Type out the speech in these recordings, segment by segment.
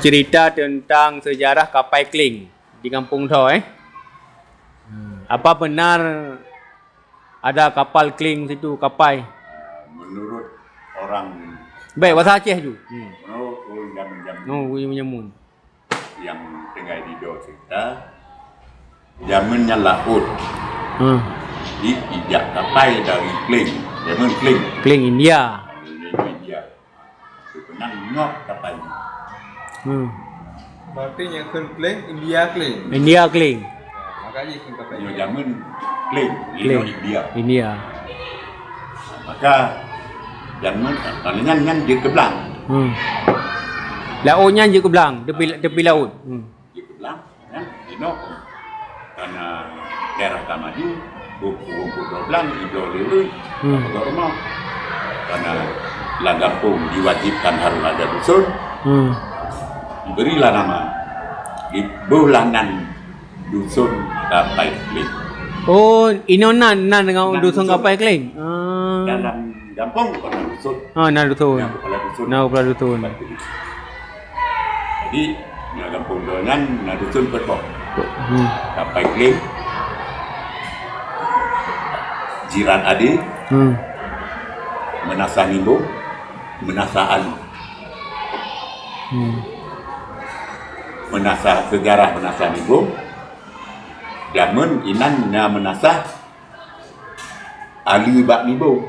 Cerita tentang sejarah kapal Kling di Kampung Toy. Apa benar ada kapal Kling situ, kapal? Menurut orang, Baik, bahasa Aceh tu. menurut orang zaman-zaman No, menyamun. yang tinggal di Dor cerita, zamannya laut diijak kapal dari Kling, zaman Kling, Kling India. dari India. Itu pernah ngok kapal ini. Berarti yang Kling, India Kling. India Kling. Makanya Kling kapal Ini India. zaman Kling, Kling. ini India. India. Maka zaman nyan dia ke belang, Lautnya je ke belang, tepi laut. dia ke belang, kan? Ino karena daerah Tamaju, buku belang, ido lewe, apa rumah. Karena Langgampung diwajibkan harus ada dusun, diberilah nama di bulanan dusun kapal Kling. Oh, inonan dengan Nan dusun dusun. kapal Kling. Dalam kampung kena dusun, Nah dusun. yang kepala dusun. Nah kepala dusun. Jadi nak kampung dengan nak dusun petok Hmm. kapal Kling, jiran adik, menasa nimbo, menasa alu, menasa sejarah menasa nimbo. Zaman inan na menasa alu bak nimbo.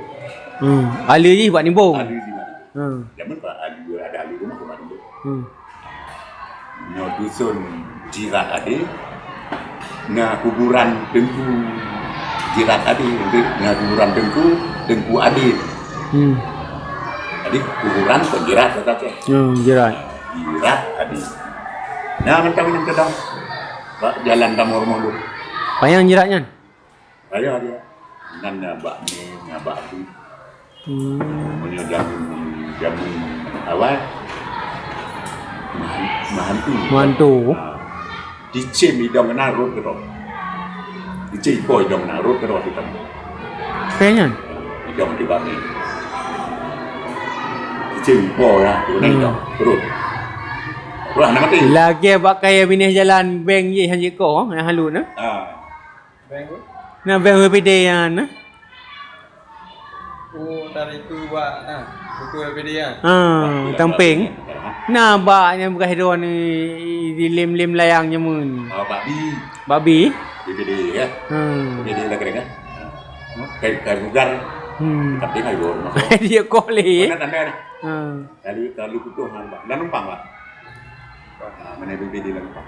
Ali je buat nimbung. Alu di mana? Zaman pak alu ada alu rumah bak nimbo. No dusun jiran adik, na kuburan tengku jiran adik, na kuburan tengku adik. Adik kuburan penjirat saja. Jiran. Jirat adik. Nah mentang yang kedang, pak jalan damor mulu. Payang jiratnya. Raya dia. Nan bak ni, bak tu. Punya jamun awal. Mantu. Dicem idong narut kerok. Dicem boy idong narut kerok kita. Payangnya. Idong di bami. Dicem boy lah, tu idong terus. Wah, nama tu. Lagi buat kaya binih jalan bank je hanya kau yang halu na. Bengkok. Na bank WPD yang na. Oh, dari itu buat buku LPD ya. Tamping. Na baknya bukan hidron ni di lem-lem layangnya mun. Babi. Babi. BPD ya. BPD lah kira kan. Kayak bugar. Tapi kayak bor. Dia koleh. Mana tanda dah. Kali kutuh hang bang. Dan numpang lah. Mana BPD lah numpang.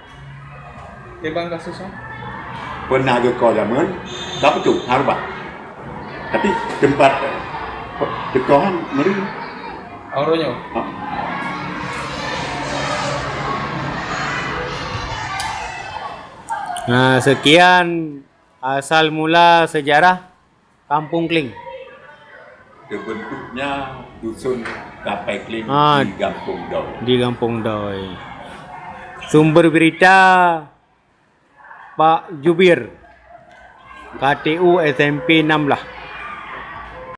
Bang kasusnya? Pernah ke kau zaman, dapat tu harba. Tapi tempat dekohan meri. Auronya. Nah, sekian asal mula sejarah Kampung Kling. Terbentuknya dusun kapal Kling di Kampung Dor. Di Kampung Doi. Sumber berita Pak Jubir, KTU SMP 6 lah.